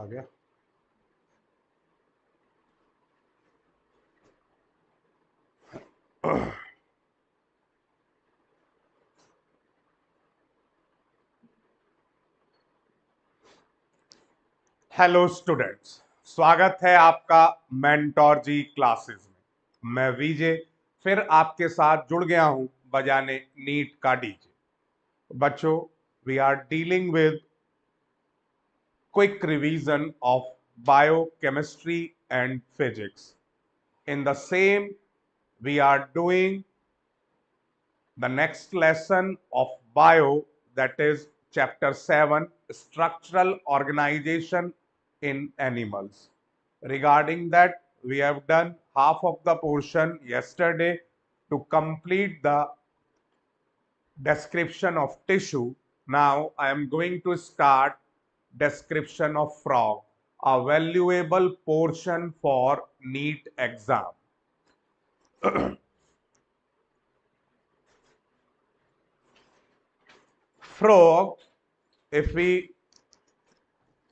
आ गया। Hello students, स्वागत है आपका मेंटोर जी क्लासेस में। मैं विजय फिर आपके साथ जुड़ गया हूं बजाने नीट का डीजे। बच्चों, we are dealing with quick revision of biochemistry and physics. In the same we are doing the next lesson of bio, that is chapter 7, structural organization in animals. Regarding that, we have done half of the portion yesterday. To complete the description of tissue, now I am going to start description of frog, a valuable portion for NEET exam. Frog, if we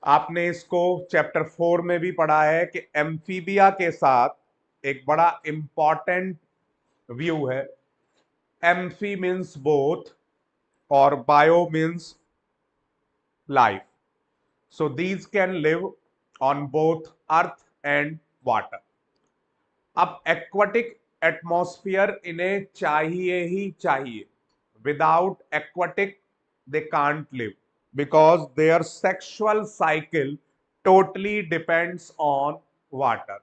आपने इसको chapter 4 में भी पढ़ा है कि amphibia के साथ एक बड़ा इंपॉर्टेंट व्यू है। एम्फी मीन्स बोथ और bio means life. So these can live on both earth and water. अब एक्वाटिक एटमॉस्फेयर इन्हें चाहिए ही चाहिए। Without aquatic they can't live because their sexual cycle totally depends on water.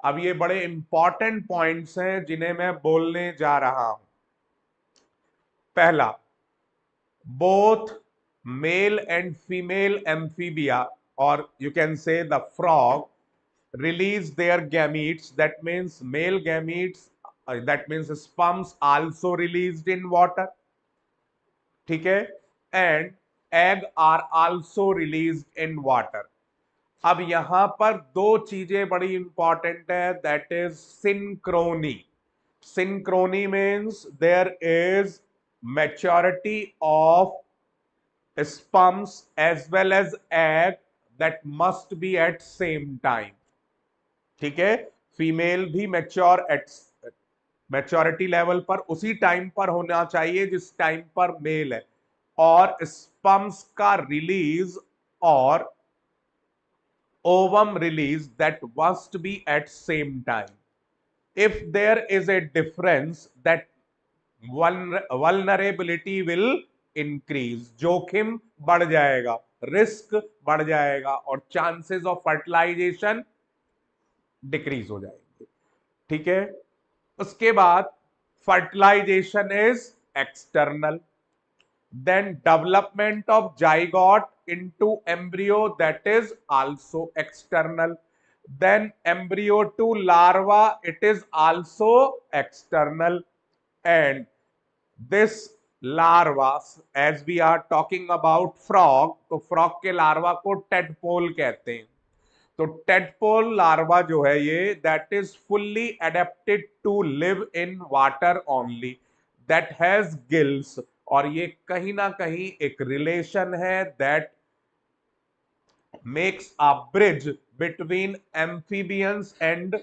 अब ये बड़े important points हैं जिन्हें मैं बोलने जा रहा हूं। पहला, both male and female amphibia, or you can say the frog, release their gametes. That means male gametes, that means sperms also released in water. ठीक है, and egg are also release in water. अब यहां पर दो चीजें बड़ी important है, that is synchrony. Synchrony means there is maturity of sperms as well as egg that must be at same time. ठीक है, फीमेल भी मैच्योर एट मैच्योरिटी लेवल पर उसी टाइम पर होना चाहिए जिस टाइम पर मेल है, और स्पर्म्स का रिलीज और ovum release that must be at same time. If there is a difference, that vulnerability will increase. जोखिम बढ़ जाएगा, रिस्क बढ़ जाएगा और चांसेस ऑफ फर्टिलाइजेशन डिक्रीज हो जाएंगे। ठीक है, उसके बाद fertilization is external, then development of zygote into embryo, that is also external, then embryo to larva, it is also external, and this larva, as we are talking about frog, तो frog के larva को tadpole कहते हैं। तो tadpole larva जो है ये, that is fully adapted to live in water only, that has gills, और ये कहीं ना कहीं एक रिलेशन है that makes a bridge between amphibians and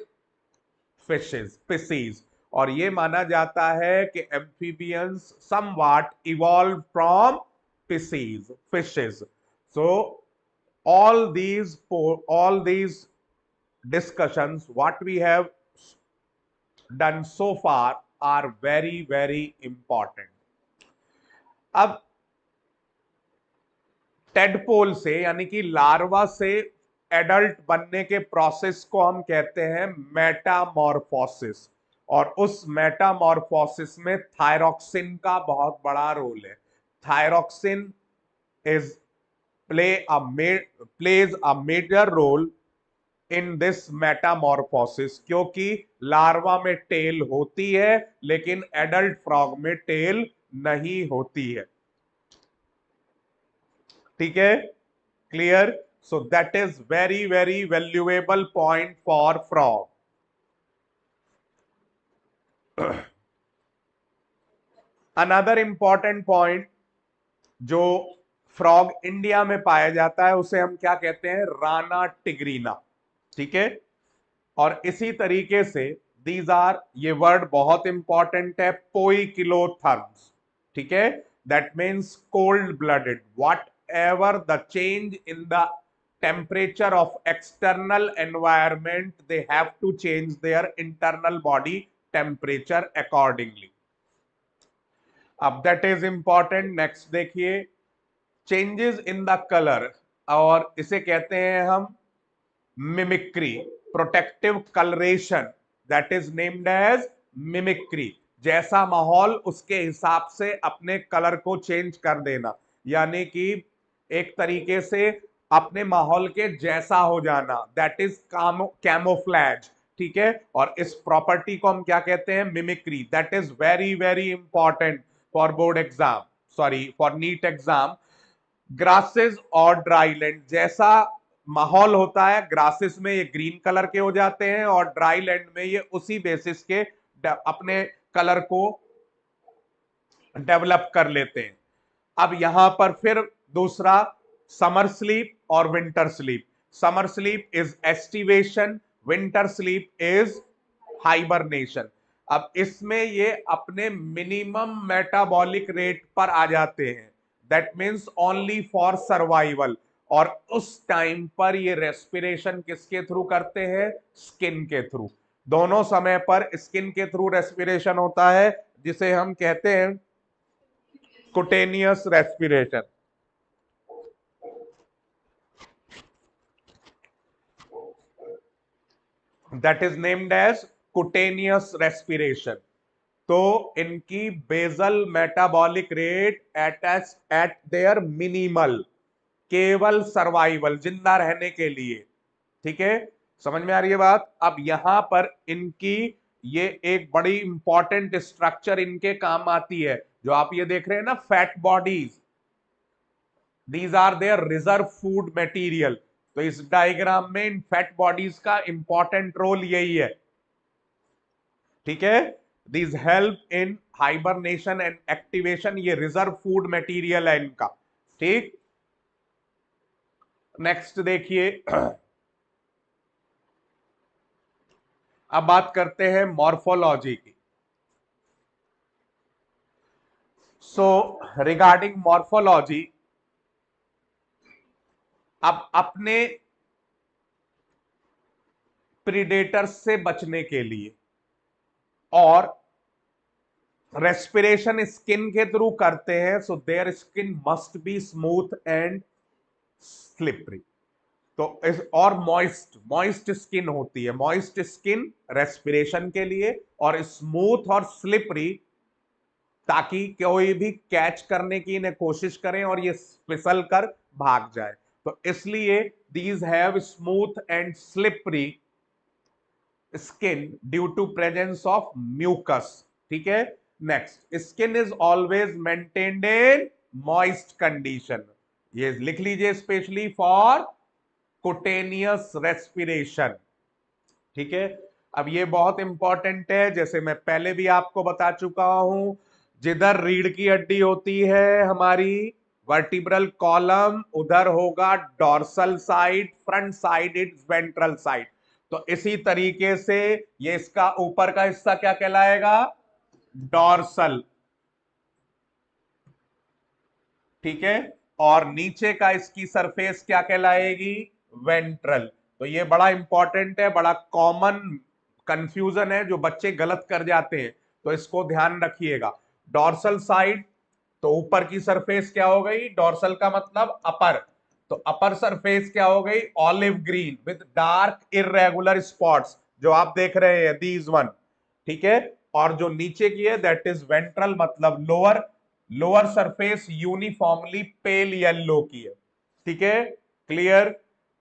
fishes species. और ये माना जाता है कि amphibians somewhat evolve from species fishes. So all these discussions what we have done so far are very very important. अब टेडपोल से यानी कि लार्वा से एडल्ट बनने के प्रोसेस को हम कहते हैं मेटामॉर्फोसिस, और उस मेटामॉर्फोसिस में थायरॉक्सिन का बहुत बड़ा रोल है। Thyroxine is plays a major role in this Metamorphosis, क्योंकि लार्वा में टेल होती है लेकिन एडल्ट फ्रॉग में टेल नहीं होती है। ठीक है, clear? So that is very very valuable point for frog. Another important point जो फ्रॉग इंडिया में पाया जाता है उसे हम क्या कहते हैं, राना टिग्रीना। ठीक है, और इसी तरीके से दीज आर, ये वर्ड बहुत इंपॉर्टेंट है, पोइकिलोथर्म्स। ठीक है, that means cold blooded, what ever the change in the temperature of external environment, they have to change their internal body temperature accordingly. अब दैट इज इंपॉर्टेंट। नेक्स्ट देखिए, changes in the colour, और इसे कहते हैं हम mimicry, protective coloration, that is named as mimicry. जैसा माहौल उसके हिसाब से अपने कलर को चेंज कर देना, यानी कि एक तरीके से अपने माहौल के जैसा हो जाना, दैट इज कैमोफ्लैज। ठीक है, और इस प्रॉपर्टी को हम क्या कहते हैं, mimicry. That is very very important for board exam, sorry for NEET exam. Grasses और ड्राईलैंड, जैसा माहौल होता है ग्रासेस में ये ग्रीन कलर के हो जाते हैं, और ड्राई लैंड में ये उसी बेसिस के अपने कलर को डेवलप कर लेते हैं। अब यहां पर फिर दूसरा, समर स्लीप और winter sleep. Summer sleep is aestivation, winter sleep is hibernation. अब इसमें ये अपने मिनिमम मेटाबॉलिक रेट पर आ जाते हैं, that means only for survival. और उस टाइम पर ये रेस्पिरेशन किसके थ्रू करते हैं, स्किन के थ्रू। दोनों समय पर स्किन के थ्रू रेस्पिरेशन होता है, जिसे हम कहते हैं cutaneous respiration. That is named as cutaneous respiration. तो इनकी basal metabolic rate at their minimal, केवल सर्वाइवल, जिंदा रहने के लिए। ठीक है, समझ में आ रही है बात। अब यहां पर इनकी ये एक बड़ी इंपॉर्टेंट स्ट्रक्चर इनके काम आती है, जो आप ये देख रहे हैं ना, fat bodies, these are their reserve food material. तो इस डायग्राम में इन फैट बॉडीज का इंपॉर्टेंट रोल यही है। ठीक है, this help in hibernation and activation, ये रिजर्व फूड मटेरियल है इनका। ठीक, नेक्स्ट देखिए, अब बात करते हैं मॉर्फोलॉजी की। सो रिगार्डिंग मॉर्फोलॉजी, अब अपने प्रीडेटर्स से बचने के लिए और रेस्पिरेशन स्किन के थ्रू करते हैं, so their skin must be smooth and slippery. तो इस और मॉइस्ट मॉइस्ट स्किन होती है, मॉइस्ट स्किन रेस्पिरेशन के लिए, और स्मूथ और स्लिपरी ताकि कोई भी कैच करने की इन्हें कोशिश करें और ये फिसल कर भाग जाए। तो इसलिए these have smooth and slippery skin due to presence of mucus. ठीक है, next, skin is always maintained in moist condition. ये लिख लीजिए, स्पेशली फॉर कुटेनियस रेस्पिरेशन। ठीक है, अब ये बहुत इंपॉर्टेंट है, जैसे मैं पहले भी आपको बता चुका हूं, जिधर रीढ़ की हड्डी होती है हमारी वर्टिब्रल कॉलम, उधर होगा dorsal side, front side is ventral side. तो इसी तरीके से ये इसका ऊपर का हिस्सा क्या कहलाएगा, डॉर्सल। ठीक है, और नीचे का इसकी सरफेस क्या कहलाएगी, वेंट्रल। तो ये बड़ा इंपॉर्टेंट है, बड़ा कॉमन कंफ्यूजन है जो बच्चे गलत कर जाते हैं, तो इसको ध्यान रखिएगा। डॉर्सल साइड, तो ऊपर की सरफेस क्या हो गई, डॉर्सल का मतलब अपर, तो अपर सरफेस क्या हो गई, olive green with dark irregular spots, जो आप देख रहे हैं दीज वन। ठीक है, और जो नीचे की है दैट इज वेंट्रल, मतलब lower, lower surface uniformly pale yellow की है। ठीक है, क्लियर।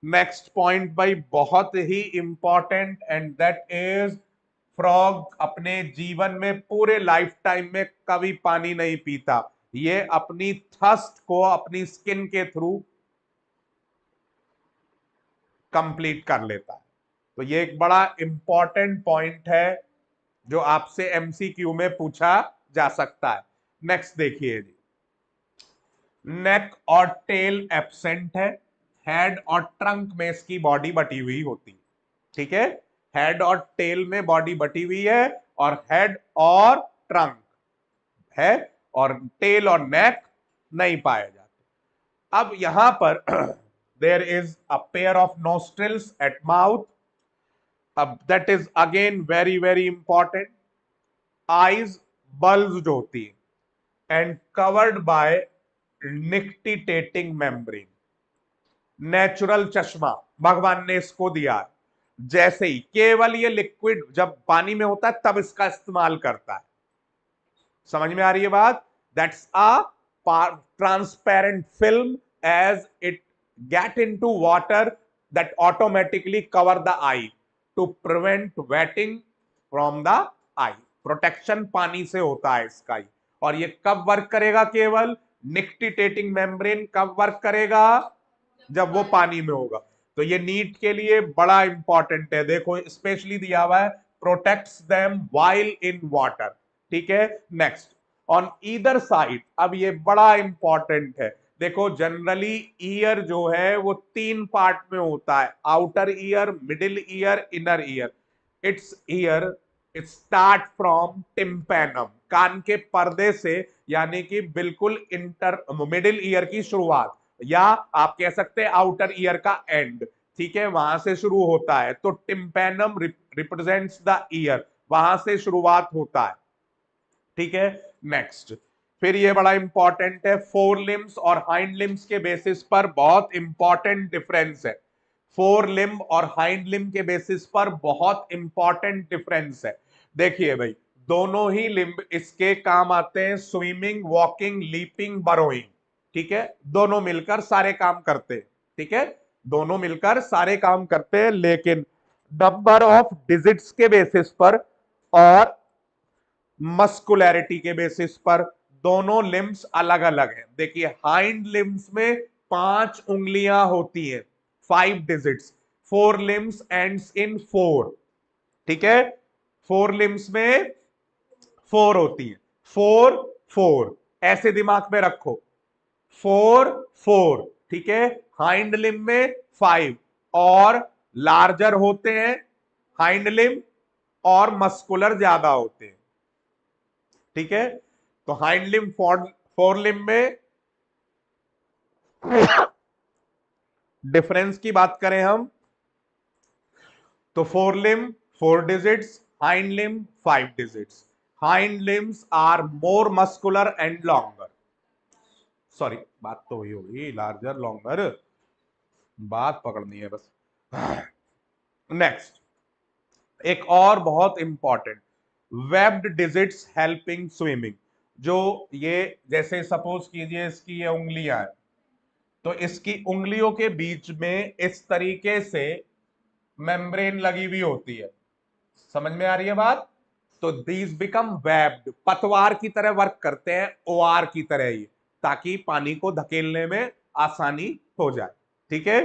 नेक्स्ट पॉइंट भाई बहुत ही important, and that is frog अपने जीवन में पूरे लाइफ टाइम में कभी पानी नहीं पीता, ये अपनी थर्स्ट को अपनी स्किन के थ्रू कंप्लीट कर लेता है। तो ये एक बड़ा इंपॉर्टेंट पॉइंट है जो आपसे एमसीक्यू में पूछा जा सकता है। नेक्स्ट देखिए जी, नेक और टेल एब्सेंट है, हेड और ट्रंक में इसकी बॉडी बटी हुई होती, ठीक है। हेड और टेल में बॉडी बटी हुई है, और हेड और ट्रंक है, और टेल और नेक नहीं पाए जाते। अब यहां पर there is a pair of nostrils at mouth, अब that is again very very important. Eyes bulbed होती है and covered by nictitating membrane. Natural चश्मा भगवान ने इसको दिया है, जैसे ही केवल ये लिक्विड जब पानी में होता है तब इसका इस्तेमाल करता है। समझ में आ रही है बात? That's a transparent film, as it get into water that automatically cover the eye to prevent wetting from the eye. Protection पानी से होता है इसका ही। और ये कब वर्क करेगा? केवल निक्टिटेटिंग मेम्ब्रेन कब वर्क करेगा? जब वो पानी में होगा। तो ये नीट के लिए बड़ा इंपॉर्टेंट है, देखो स्पेशली दिया हुआ है, protects them while in water, ठीक है। नेक्स्ट, ऑन ईदर साइड, अब ये बड़ा इंपॉर्टेंट है, देखो जनरली ईयर जो है वो तीन पार्ट में होता है, outer ear, middle ear, inner ear. It's ear start from tympanum, कान के पर्दे से, यानी कि बिल्कुल इंटर मिडिल ईयर की शुरुआत, या आप कह सकते हैं आउटर ईयर का एंड, ठीक है, वहां से शुरू होता है। तो टिम्पेनम रिप्रेजेंट्स द ईयर, वहां से शुरुआत होता है, ठीक है। नेक्स्ट, फिर ये बड़ा इंपॉर्टेंट है, फोर लिम्स और हाइंड लिम्स के बेसिस पर बहुत इंपॉर्टेंट डिफरेंस है। फोर लिम्ब और हाइंड लिम्ब के बेसिस पर बहुत इंपॉर्टेंट डिफरेंस है। देखिए भाई, दोनों ही लिम्ब इसके काम आते हैं, स्विमिंग, वॉकिंग, लीपिंग, बरोइंग, ठीक है। दोनों मिलकर सारे काम करते हैं, ठीक है, दोनों मिलकर सारे काम करते हैं, लेकिन नंबर ऑफ डिजिट्स के बेसिस पर और मस्कुलैरिटी के बेसिस पर दोनों लिम्स अलग अलग हैं। देखिए, हाइंड लिम्स में 5 उंगलियां होती हैं, 5 digits. Four limbs ends in 4, ठीक है। फोर लिम्स में 4 होती है, 4 4, ऐसे दिमाग में रखो, 4 4, ठीक है। हाइंड लिम्ब में 5, और लार्जर होते हैं हाइंड लिम्ब, और मस्कुलर ज्यादा होते हैं, ठीक है। तो हाइंड लिम्ब फोर लिम्ब में डिफरेंस की बात करें हम, तो fore limb 4 digits, hind limb 5 digits. Hind limbs are more muscular and longer, sorry बात तो वही होगी, लार्जर लॉन्गर, बात पकड़नी है बस। नेक्स्ट, एक और बहुत important, webbed digits helping swimming. जो ये जैसे सपोज कीजिए इसकी ये उंगलियां हैं, तो इसकी उंगलियों के बीच में इस तरीके से मेम्ब्रेन लगी हुई होती है, समझ में आ रही है बात? तो दीज बिकम वेब्ड, पतवार की तरह वर्क करते हैं, ओआर की तरह ही, ताकि पानी को धकेलने में आसानी हो जाए, ठीक है,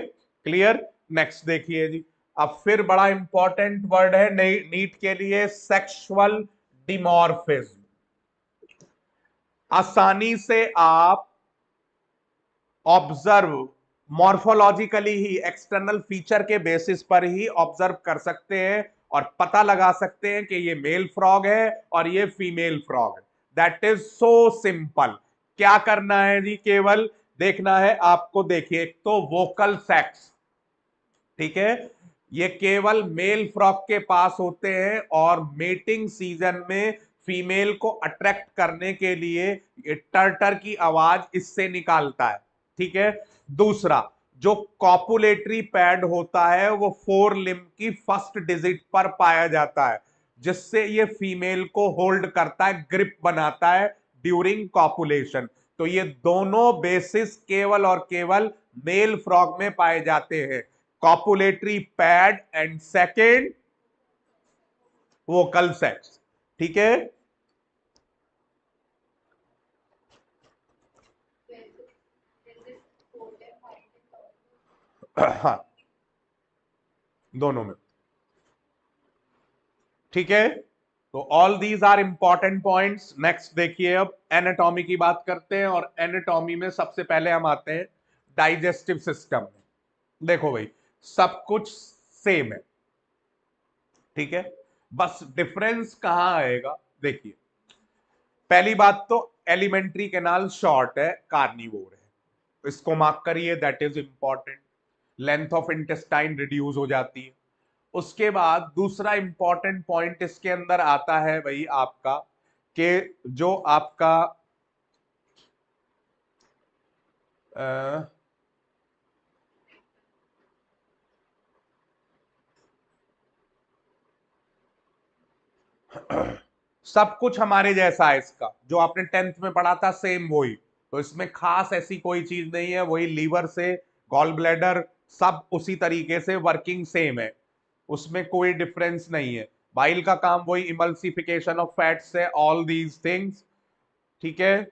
क्लियर। नेक्स्ट देखिए जी, अब फिर बड़ा इंपॉर्टेंट वर्ड है नीट के लिए, सेक्सुअल डिमॉर्फिज्म। आसानी से आप ऑब्जर्व, मॉर्फोलॉजिकली ही, एक्सटर्नल फीचर के बेसिस पर ही ऑब्जर्व कर सकते हैं और पता लगा सकते हैं कि ये मेल फ्रॉग है और ये फीमेल फ्रॉग है। That is so simple. क्या करना है जी? केवल देखना है आपको, देखिए, एक तो वोकल सेक्स, ठीक है, ये केवल मेल फ्रॉग के पास होते हैं, और मेटिंग सीजन में फीमेल को अट्रैक्ट करने के लिए ये टर्टर की आवाज इससे निकालता है, ठीक है। दूसरा, जो कॉपुलेटरी पैड होता है वो फोर लिम्ब की फर्स्ट डिजिट पर पाया जाता है, जिससे ये फीमेल को होल्ड करता है, ग्रिप बनाता है ड्यूरिंग कॉपुलेशन। तो ये दोनों बेसिस केवल और केवल मेल फ्रॉग में पाए जाते हैं, copulatory pad and second vocal sacs, ठीक है। हाँ, दोनों में, ठीक है। तो all these are important points. Next देखिए, अब एनाटॉमी की बात करते हैं, और एनाटॉमी में सबसे पहले हम आते हैं डाइजेस्टिव सिस्टम में। देखो भाई, सब कुछ सेम है, ठीक है, बस डिफरेंस कहां आएगा। देखिए, पहली बात तो एलिमेंट्री कैनाल शॉर्ट है, कार्निवोर है, इसको मार्क करिए, that is important. Length of intestine reduce हो जाती है। उसके बाद दूसरा इंपॉर्टेंट पॉइंट इसके अंदर आता है भाई आपका, कि जो आपका सब कुछ हमारे जैसा है, इसका जो आपने 10th में पढ़ा था सेम वही, तो इसमें खास ऐसी कोई चीज नहीं है, वही लीवर से गॉल ब्लैडर सब उसी तरीके से वर्किंग सेम है, उसमें कोई डिफरेंस नहीं है। बाइल का काम वही, इमल्सिफिकेशन ऑफ फैट्स है, ऑल दीज थिंग्स, ठीक है।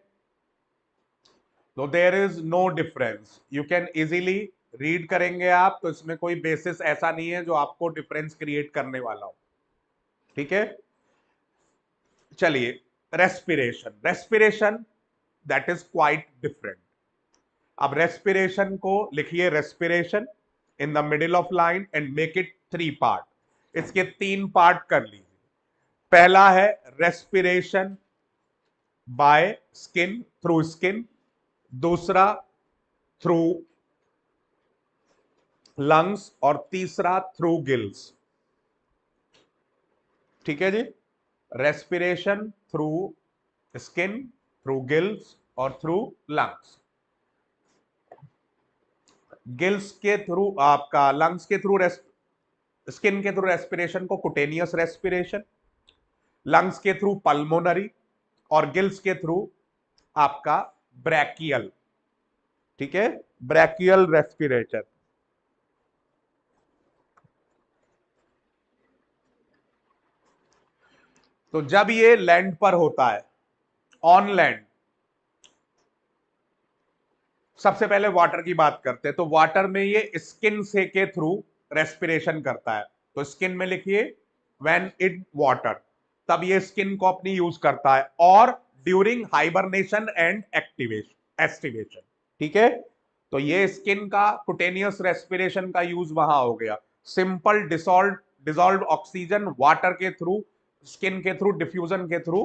तो there is no difference, you can easily read करेंगे आप, तो इसमें कोई बेसिस ऐसा नहीं है जो आपको डिफरेंस क्रिएट करने वाला हो, ठीक है। चलिए, respiration, respiration that is quite different. अब रेस्पिरेशन को लिखिए, respiration in the middle of line and make it 3 part, इसके 3 पार्ट कर लीजिए। पहला है respiration by skin, through skin, दूसरा थ्रू लंग्स, और तीसरा थ्रू गिल्स, ठीक है जी। Respiration through skin, through gills और थ्रू लंग्स। गिल्स के थ्रू आपका, लंग्स के थ्रू, स्किन के थ्रू रेस्पिरेशन को कुटेनियस रेस्पिरेशन, लंग्स के थ्रू पल्मोनरी, और गिल्स के थ्रू आपका ब्रैकियल, ठीक है, ब्रैकियल रेस्पिरेशन। तो जब ये लैंड पर होता है, ऑन लैंड, सबसे पहले वाटर की बात करते हैं, तो वाटर में ये स्किन से के थ्रू रेस्पिरेशन करता है, तो स्किन में लिखिए व्हेन इन वाटर, तब ये स्किन को अपनी यूज करता है, और during hibernation and activation, aestivation, ठीक है। तो ये स्किन का कुटेनियस रेस्पिरेशन का यूज वहां हो गया। सिंपल डिसॉल्व ऑक्सीजन वाटर के थ्रू, स्किन के थ्रू, डिफ्यूजन के थ्रू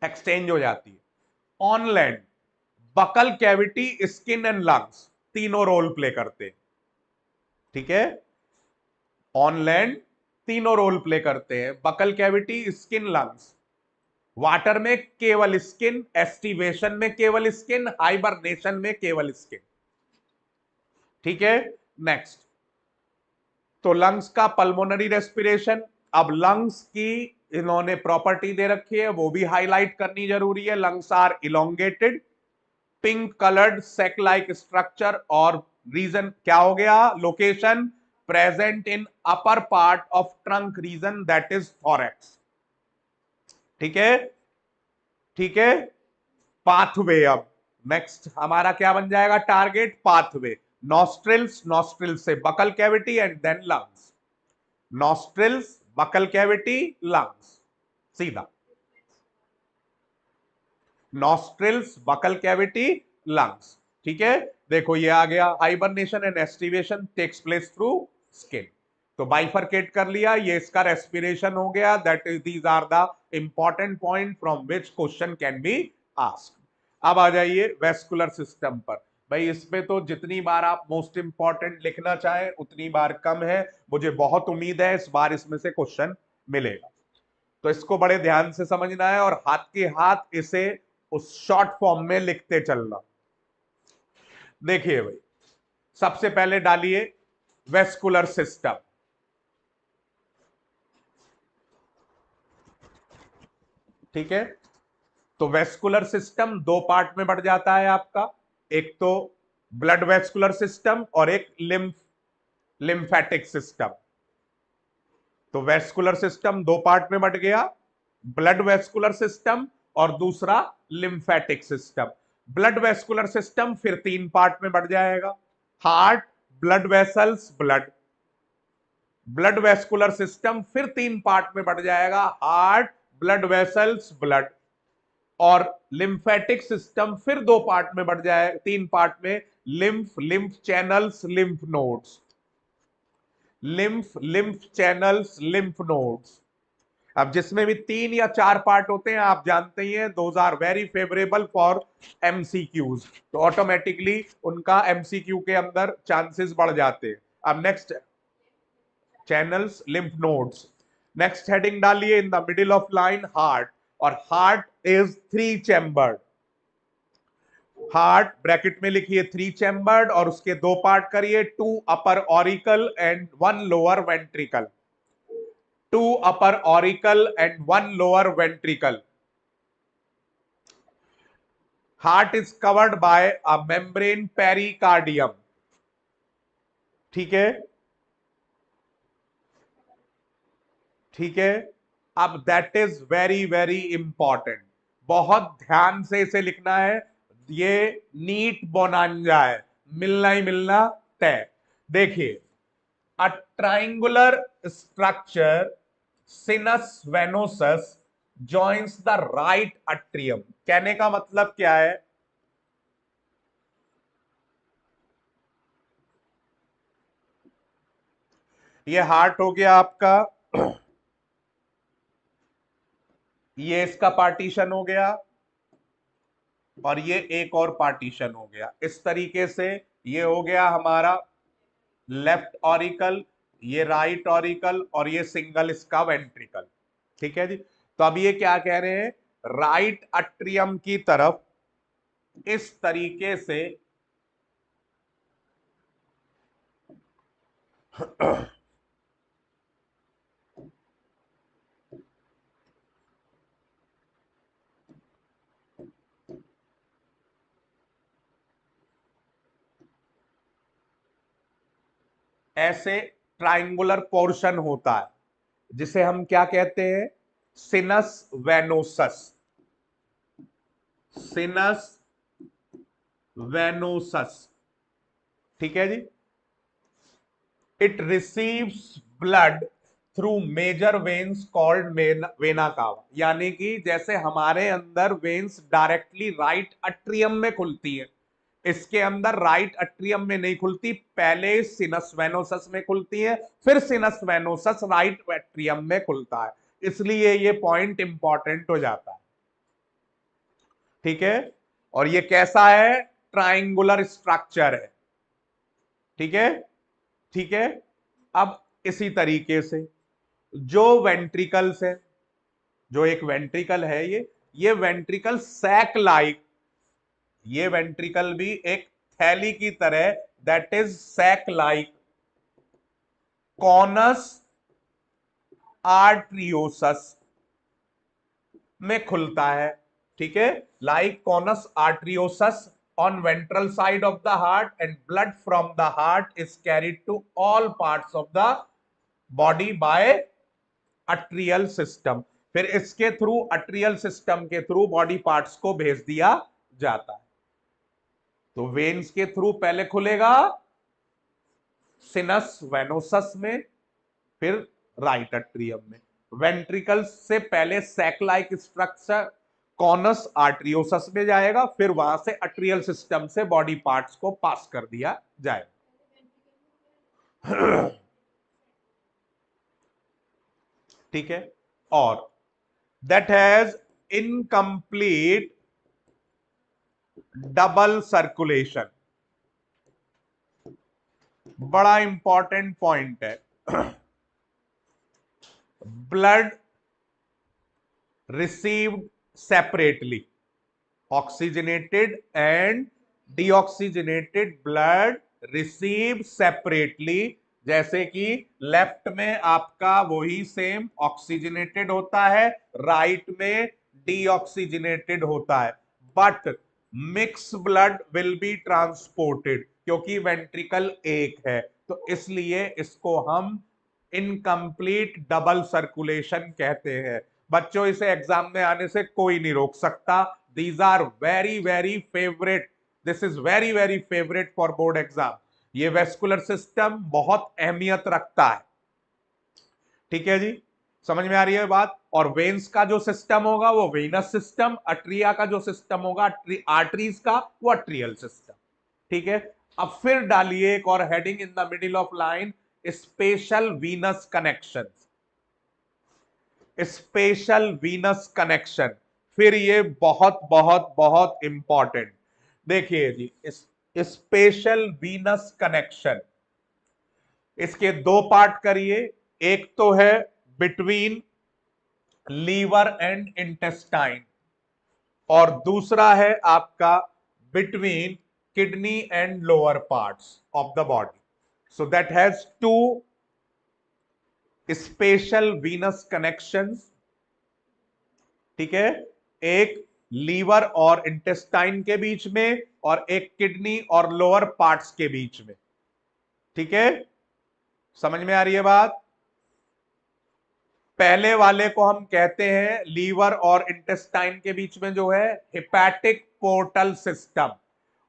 एक्सचेंज हो जाती है। On land buccal cavity, skin and lungs तीनों रोल प्ले करते हैं, ठीक है। ऑन लैंड तीनों रोल प्ले करते हैं, buccal cavity, skin, lungs. Water में केवल स्किन, एस्टिवेशन में केवल स्किन, हाइबरनेशन में केवल स्किन, ठीक है। नेक्स्ट, तो लंग्स का पल्मोनरी रेस्पिरेशन। अब लंग्स की इन्होंने प्रॉपर्टी दे रखी है, वो भी हाईलाइट करनी जरूरी है। Lungs are elongated, pink coloured sac like structure, और रीजन क्या हो गया, location present in upper part of trunk region, that is thorax, ठीक है, ठीक है। पाथवे, अब नेक्स्ट हमारा क्या बन जाएगा, टारगेट पाथवे। नॉस्ट्रिल्स, नॉस्ट्रिल्स से buccal cavity and then lungs, nostrils, buccal cavity, lungs, सीधा नॉस्ट्रिल्स, बकल कैविटी, लंग्स, ठीक है। देखो ये आ गया, hibernation and aestivation takes place through skin, तो बाइफरकेट कर लिया, ये इसका रेस्पिरेशन हो गया, that is, these are the important point from which question can be asked. अब आ जाइए वेस्कुलर सिस्टम पर। भाई इसमें तो जितनी बार आप मोस्ट इंपॉर्टेंट लिखना चाहें उतनी बार कम है, मुझे बहुत उम्मीद है इस बार इसमें से क्वेश्चन मिलेगा, तो इसको बड़े ध्यान से समझना है, और हाथ के हाथ इसे उस शॉर्ट फॉर्म में लिखते चलना। देखिए भाई, सबसे पहले डालिए वेस्कुलर सिस्टम, ठीक है। तो वेस्कुलर सिस्टम 2 पार्ट में बढ़ जाता है आपका, एक तो ब्लड वेस्कुलर सिस्टम और एक लिम्फेटिक सिस्टम। तो वेस्कुलर सिस्टम 2 पार्ट में बढ़ गया, ब्लड वेस्कुलर सिस्टम और दूसरा lymphatic system. Blood vascular system फिर 3 पार्ट में बढ़ जाएगा, heart, blood vessels, blood, blood vascular system फिर 3 पार्ट में बढ़ जाएगा, हार्ट, ब्लड वेसल्स, ब्लड, और लिम्फेटिक सिस्टम फिर 2 पार्ट में बढ़ जाए, 3 पार्ट में, lymph, lymph channels, lymph nodes, lymph, lymph channels, lymph nodes. अब जिसमें भी 3 या 4 पार्ट होते हैं आप जानते ही हैं, those are very favourable for MCQs, तो ऑटोमेटिकली उनका एमसीक्यू के अंदर चांसेस बढ़ जाते हैं। अब next, channels, lymph nodes. Next heading डालिए in the middle of line, heart, और heart is 3 chambered. Heart bracket में लिखिए 3 चैम्बर्ड, और उसके 2 पार्ट करिए, 2 upper auricle and 1 lower ventricle, 2 upper auricle and 1 lower ventricle. Heart is covered by a membrane pericardium, ठीक है, ठीक है। अब that is very very important, बहुत ध्यान से इसे लिखना है, ये नीट बोनांजा है, मिलना ही मिलना तय। देखिए, a triangular structure sinus venosus joins the right atrium, कहने का मतलब क्या है, ये हार्ट हो गया आपका, ये इसका पार्टीशन हो गया, और ये एक और पार्टीशन हो गया, इस तरीके से ये हो गया हमारा लेफ्ट ऑरिकल, ये राइट ऑरिकल, और ये सिंगल इसका वेंट्रिकल, ठीक है जी। तो अब ये क्या कह रहे हैं, राइट अट्रियम की तरफ इस तरीके से ऐसे ट्राइंगुलर पोर्शन होता है, जिसे हम क्या कहते हैं, सिनस वेनोसस, सिनस वेनोसस, ठीक है जी। It receives blood through major veins called vena cava, यानी कि जैसे हमारे अंदर वेन्स डायरेक्टली राइट अट्रियम में खुलती है, इसके अंदर राइट अट्रियम में नहीं खुलती, पहले सिनस वेनोसस में खुलती है, फिर सिनस वेनोसस राइट अट्रियम में खुलता है, इसलिए ये पॉइंट इंपॉर्टेंट हो जाता है, ठीक है। और ये कैसा है, ट्राइंगुलर स्ट्रक्चर है, ठीक है, ठीक है। अब इसी तरीके से जो वेंट्रिकल्स है, जो एक वेंट्रिकल है, ये वेंट्रिकल सैक लाइक, ये वेंट्रिकल भी एक थैली की तरह, that is sac like, conus arteriosus में खुलता है, ठीक है, like conus arteriosus on ventral side of the heart, and blood from the heart is carried to all parts of the body by atrial system, फिर इसके थ्रू, atrial system के थ्रू बॉडी पार्ट्स को भेज दिया जाता है। तो वेन्स के थ्रू पहले खुलेगा सिनस वेनोसस में, फिर राइट अट्रियम में, वेंट्रिकल्स से पहले sac like structure conus arteriosus में जाएगा, फिर वहां से अट्रियल सिस्टम से बॉडी पार्ट्स को पास कर दिया जाएगा, ठीक है। और that has incomplete double circulation, बड़ा इंपॉर्टेंट पॉइंट है, blood received separately, oxygenated and deoxygenated blood receive separately, जैसे कि लेफ्ट में आपका वही सेम ऑक्सीजनेटेड होता है, राइट में डीऑक्सीजनेटेड होता है, but mix blood will be transported, क्योंकि वेंट्रिकल एक है, तो इसलिए इसको हम इनकम्प्लीट डबल सर्कुलेशन कहते हैं। बच्चों, इसे एग्जाम में आने से कोई नहीं रोक सकता, these are very very favourite, this is very very favourite for board exam, ये वेस्कुलर सिस्टम बहुत अहमियत रखता है, ठीक है जी, समझ में आ रही है बात। और वेन्स का जो सिस्टम होगा वो वेनस सिस्टम, अट्रिया का जो सिस्टम होगा आर्टरीज का वो अट्रियल सिस्टम। ठीक है, अब फिर डालिए एक और heading in the middle of line, special Venus connection. Special Venus connection, फिर ये बहुत बहुत बहुत इंपॉर्टेंट। देखिए जी, स्पेशल वीनस कनेक्शन, इसके दो पार्ट करिए। एक तो है बिटवीन लीवर एंड इंटेस्टाइन, और दूसरा है आपका between kidney and lower parts of the body. So that has two special venous connections. ठीक है, एक लीवर और इंटेस्टाइन के बीच में, और एक किडनी और लोअर पार्ट्स के बीच में। ठीक है, समझ में आ रही है बात। पहले वाले को हम कहते हैं लीवर और इंटेस्टाइन के बीच में जो है हेपेटिक पोर्टल सिस्टम।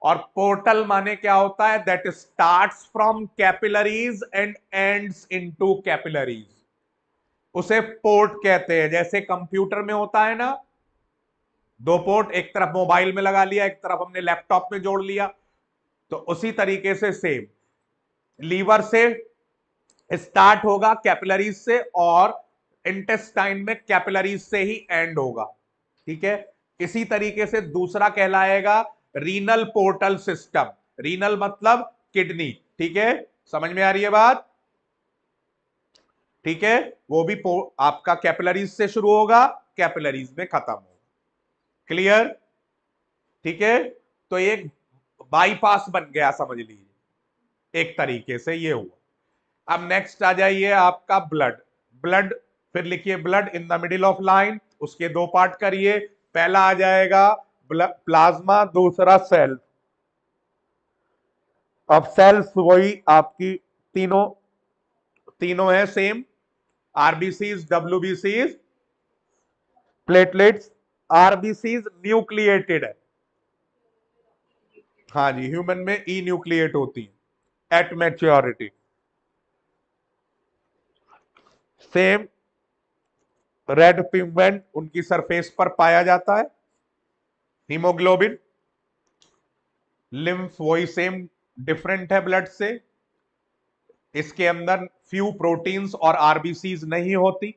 और पोर्टल माने क्या होता है, that starts from capillaries and ends into capillaries, उसे पोर्ट कहते हैं। जैसे कंप्यूटर में होता है ना, दो पोर्ट, एक तरफ मोबाइल में लगा लिया, एक तरफ हमने लैपटॉप में जोड़ लिया, तो उसी तरीके से सेम लीवर से स्टार्ट होगा कैपिलरीज से, और इंटेस्टाइन में कैपिलरीज से ही एंड होगा। ठीक है, इसी तरीके से दूसरा कहलाएगा रीनल पोर्टल सिस्टम। रीनल मतलब किडनी। ठीक है, समझ में आ रही है बात। ठीक है, वो भी आपका कैपिलरीज से शुरू होगा, कैपिलरीज में खत्म होगा। क्लियर। ठीक है, तो एक बाईपास बन गया समझ लीजिए, एक तरीके से ये हुआ। अब नेक्स्ट आ जाइए आपका ब्लड। ब्लड, फिर लिखिए blood in the middle of line, उसके दो पार्ट करिए। पहला आ जाएगा प्लाज्मा, दूसरा सेल। अब सेल्स वही आपकी तीनों तीनों है सेम, आरबीसीज, डब्ल्यूबीसीज, प्लेटलेट्स। आरबीसीज न्यूक्लिएटेड है, हाँ जी, ह्यूमन में ई न्यूक्लिएट होती है at maturity. Same red pigment उनकी सरफेस पर पाया जाता है। हीमोग्लोबिन, लिम्फ वही सेम, डिफरेंट है ब्लड से। इसके अंदर फ्यू प्रोटीन्स और आरबीसीज नहीं होती।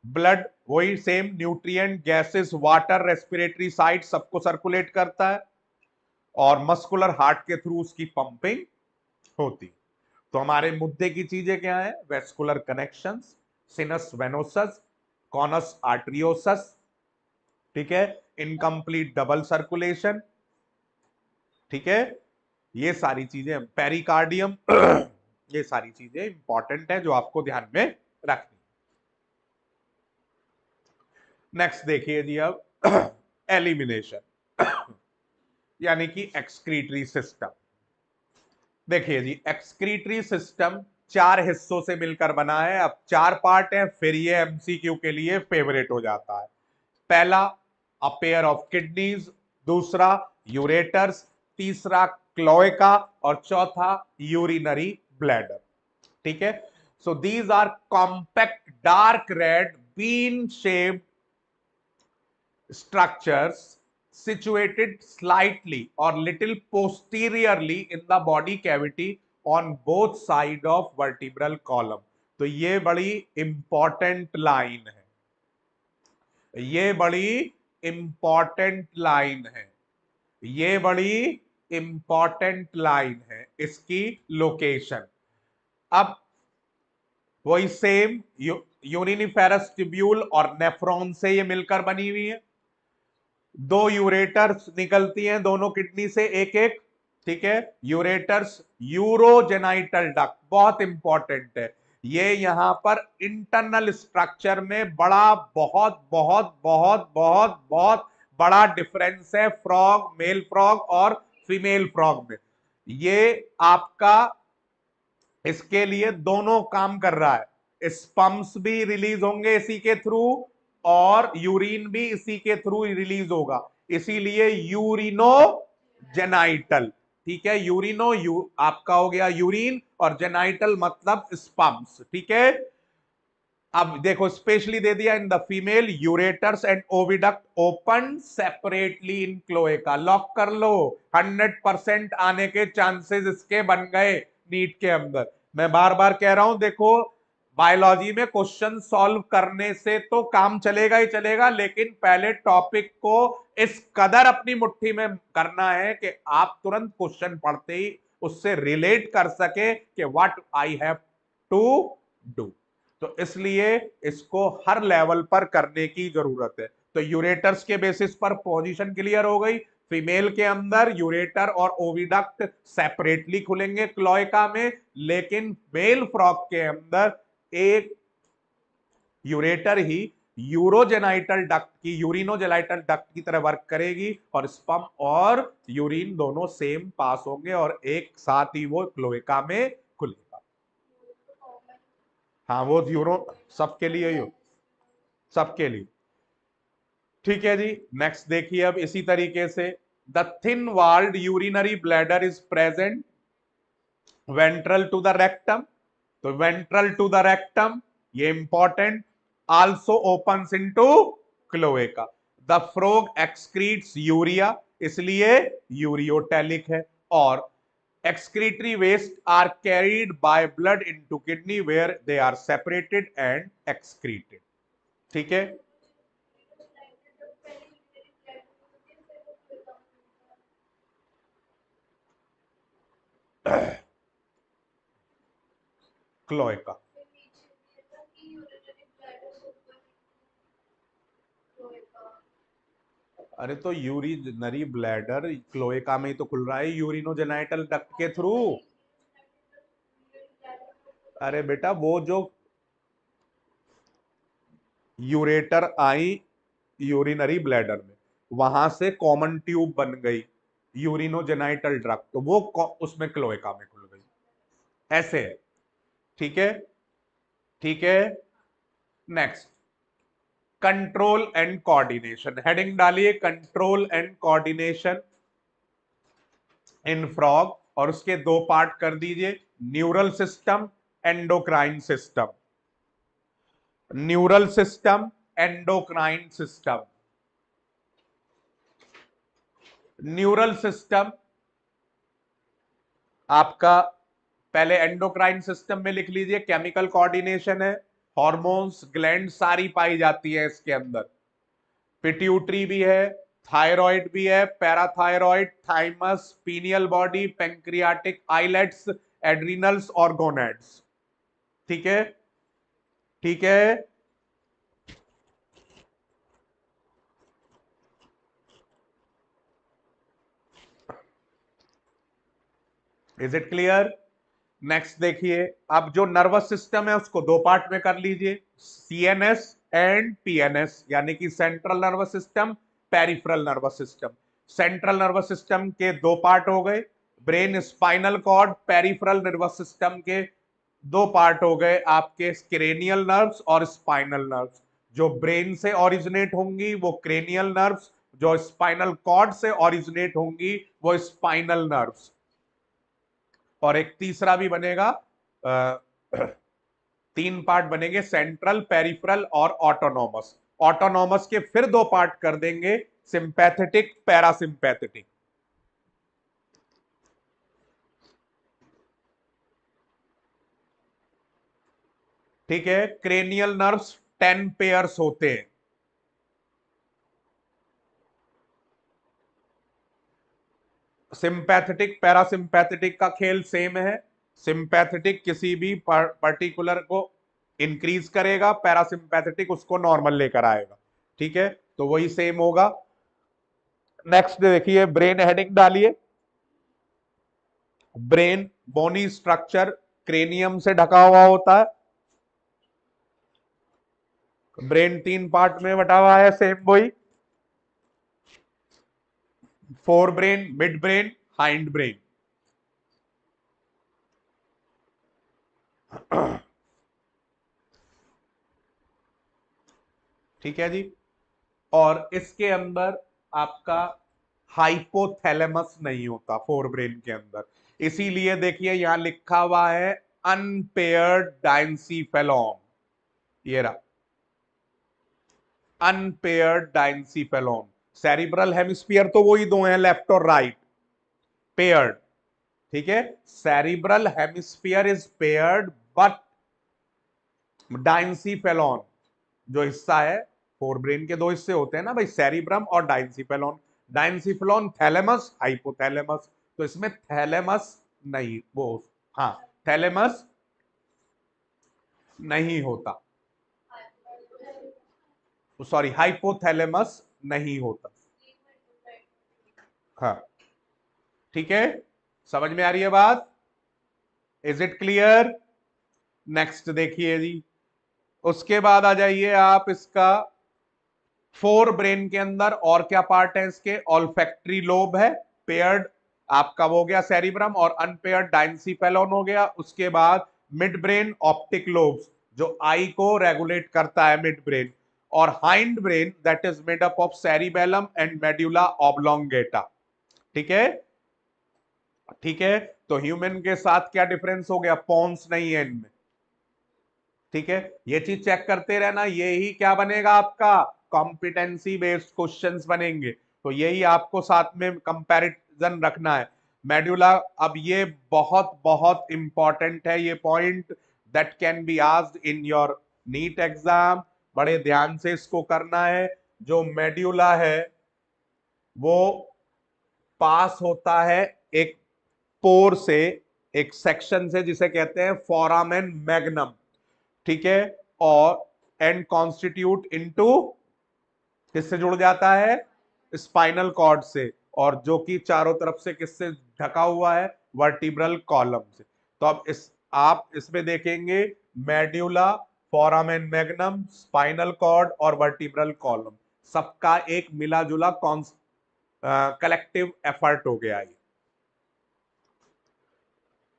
ब्लड वही same, nutrient, gases, water, respiratory site सबको सर्कुलेट करता है, और मस्कुलर हार्ट के थ्रू उसकी पंपिंग होती। तो हमारे मुद्दे की चीजें क्या है, vascular connections, सिनस venosus, conus arteriosus. ठीक है, इनकम्प्लीट डबल सर्कुलेशन। ठीक है, ये सारी चीजें, पेरिकार्डियम ये सारी चीजें इंपॉर्टेंट है जो आपको ध्यान में रखनी। नेक्स्ट देखिए जी, अब एलिमिनेशन यानी कि एक्सक्रीटरी सिस्टम। देखिए जी, एक्सक्रीटरी सिस्टम चार हिस्सों से मिलकर बना है। अब चार पार्ट है, फिर ये एमसीक्यू के लिए फेवरेट हो जाता है। पहला अ पेयर ऑफ किडनीज, दूसरा यूरेटर्स, तीसरा क्लोएका, और चौथा यूरिनरी ब्लैडर। ठीक है, so these are compact dark red bean shaped structures situated slightly or little posteriorly in the body cavity on both side of vertebral column। तो ये बड़ी important line है, ये बड़ी इंपॉर्टेंट लाइन है, ये बड़ी इंपॉर्टेंट लाइन है, इसकी लोकेशन। अब वही सेम यूरिनिफेरस ट्यूब्यूल और नेफ्रॉन से ये मिलकर बनी हुई है। दो यूरेटर्स निकलती हैं दोनों किडनी से एक एक। ठीक है, यूरेटर्स, यूरोजेनाइटल डक्ट बहुत इंपॉर्टेंट है। ये यहां पर इंटरनल स्ट्रक्चर में बड़ा बहुत बहुत बहुत बहुत बहुत बड़ा डिफरेंस है फ्रॉग, मेल फ्रॉग और फीमेल फ्रॉग में। ये आपका इसके लिए दोनों काम कर रहा है, स्पम्स भी रिलीज होंगे इसी के थ्रू, और यूरिन भी इसी के थ्रू रिलीज होगा, इसीलिए यूरिनो जेनाइटल। ठीक है, आपका हो गया यूरिन, और जेनाइटल मतलब स्पम्स। ठीक है, अब देखो स्पेशली दे दिया, in the female ureters and oviduct open separately in cloaca. Lock कर लो, 100% आने के चांसेस इसके बन गए नीट के अंदर। मैं बार बार कह रहा हूं, देखो बायोलॉजी में क्वेश्चन सॉल्व करने से तो काम चलेगा ही चलेगा, लेकिन पहले टॉपिक को इस कदर अपनी मुट्ठी में करना है कि आप तुरंत क्वेश्चन पढ़ते ही उससे रिलेट कर सके कि what I have to do. तो इसलिए इसको हर लेवल पर करने की जरूरत है। तो यूरेटर्स के बेसिस पर पोजीशन क्लियर हो गई। फीमेल के अंदर यूरेटर और ओविडक्ट सेपरेटली खुलेंगे क्लोएका में, लेकिन मेल फ्रॉग के अंदर एक यूरेटर ही यूरोजेनाइटल डक्ट की यूरिनोजेनाइटल डक्ट की तरह वर्क करेगी और स्पर्म और यूरिन दोनों सेम पास होंगे और एक साथ ही वो क्लोएका में खुलेगा। हाँ वो यूरो सबके लिए ही हो, सबके लिए। ठीक है जी, नेक्स्ट देखिए अब इसी तरीके से, the thin walled urinary bladder is present ventral to the rectum. तो वेंट्रल टू द रेक्टम ये important, also opens into cloaca. The frog excretes urea, इसलिए यूरियोटेलिक है। और excretory waste are carried by blood into kidney where they are separated and excreted। ठीक है, cloaca. अरे तो urinary bladder cloaca में ही तो खुल रहा है, यूरिनोजेनाइटल डक्ट के थ्रू। अरे बेटा वो जो यूरेटर आई यूरिनरी ब्लैडर में, वहां से कॉमन ट्यूब बन गई यूरिनोजेनाइटल डक्ट, तो वो उसमें क्लोएका में खुल गई, ऐसे है। ठीक है, ठीक है। Next, control and coordination, heading डालिए control and coordination in frog, और उसके दो पार्ट कर दीजिए, neural system, endocrine system. Neural system, endocrine system. Neural system आपका पहले एंडोक्राइन सिस्टम में लिख लीजिए, केमिकल कोऑर्डिनेशन है, हॉर्मोन्स ग्लैंड सारी पाई जाती है इसके अंदर, पिट्यूटरी भी है, थायराइड भी है, parathyroid, thymus, pineal body, pancreatic islets, adrenals और गोनेड्स। ठीक है, ठीक है। Is it clear? नेक्स्ट देखिए, अब जो नर्वस सिस्टम है उसको दो पार्ट में कर लीजिए, सीएनएस एंड पीएनएस, यानी कि central nervous system, peripheral nervous system. Central nervous system के दो पार्ट हो गए, brain, spinal cord. Peripheral nervous system के दो पार्ट हो गए आपके, क्रेनियल नर्व्स और स्पाइनल नर्व्स। जो ब्रेन से ओरिजिनेट होंगी वो क्रेनियल नर्व्स, जो स्पाइनल कॉर्ड से ओरिजिनेट होंगी वो स्पाइनल नर्व्स। और एक तीसरा भी बनेगा, तीन पार्ट बनेंगे, सेंट्रल, पेरिफेरल और ऑटोनॉमस। ऑटोनॉमस के फिर दो पार्ट कर देंगे, सिंपैथेटिक, पैरासिंपैथेटिक। ठीक है, क्रेनियल नर्व्स 10 पेयर्स होते हैं। सिंपैथेटिक पैरासिंपैथेटिक का खेल सेम है, सिंपैथेटिक किसी भी पर्टिकुलर को इंक्रीज करेगा, पैरासिंपैथेटिक उसको नॉर्मल लेकर आएगा। ठीक है, तो वही सेम होगा। नेक्स्ट देखिए, ब्रेन हेडिंग डालिए। ब्रेन बोनी स्ट्रक्चर, क्रेनियम से ढका हुआ होता है। ब्रेन तीन पार्ट में बटा हुआ है, सेम वही, fore brain, mid brain, hind brain. ठीक है जी। और इसके अंदर आपका हाइपोथैलेमस नहीं होता फोर ब्रेन के अंदर, इसीलिए देखिए यहां लिखा हुआ है अनपेयर्ड डाइंसीफेलॉन। ये रहा अनपेयर्ड डाइंसिफेलोन। सेरिब्रल हेमिस्फीयर तो वही दो हैं, लेफ्ट और राइट, पेयर्ड, ठीक है। Cerebral hemisphere is paired but diencephalon जो हिस्सा है, फोरब्रेन के दो हिस्से होते हैं ना भाई, सेरिब्रम और डाइंसिफेलोन। डाइंसिफेलोन थैलेमस हाइपोथैलेमस, तो इसमें थैलेमस नहीं, वो हाँ थैलेमस नहीं होता, सॉरी हाइपोथैलेमस नहीं होता। हाँ ठीक है, समझ में आ रही है बात, इज इट क्लियर। नेक्स्ट देखिए जी, उसके बाद आ जाइए आप इसका फोर ब्रेन के अंदर और क्या पार्ट है इसके, ऑल्फैक्टरी लोब है, पेयर्ड आपका वो हो गया सेरिब्रम, और अनपेयर्ड डाइंसिफेलोन हो गया। उसके बाद मिड ब्रेन ऑप्टिक लोब्स जो आई को रेगुलेट करता है मिड ब्रेन, और hind brain that is made up of cerebellum and medulla oblongata, ठीक है। ठीक है, तो ह्यूमन के साथ क्या डिफरेंस हो गया, पॉन्स नहीं है इनमें, ठीक है। ये चीज चेक करते रहना, ये ही क्या बनेगा आपका कॉम्पिटेंसी बेस्ड क्वेश्चंस बनेंगे, तो यही आपको साथ में कंपैरिजन रखना है। मेडुला, अब ये बहुत बहुत इंपॉर्टेंट है ये point, that can be asked in your NEET exam, बड़े ध्यान से इसको करना है। जो मेड्यूला है वो पास होता है एक पोर से, एक सेक्शन से जिसे कहते हैं फोरामेन मैग्नम, ठीक है, और एंड कॉन्स्टिट्यूट इनटू, किससे जुड़ जाता है, स्पाइनल कॉर्ड से, और जो कि चारों तरफ से किससे ढका हुआ है, वर्टिब्रल कॉलम से। तो अब इस आप इसमें देखेंगे medulla, foramen magnum, spinal cord और वर्टिब्रल कॉलम, सबका एक मिला जुला कलेक्टिव एफर्ट हो गया ये।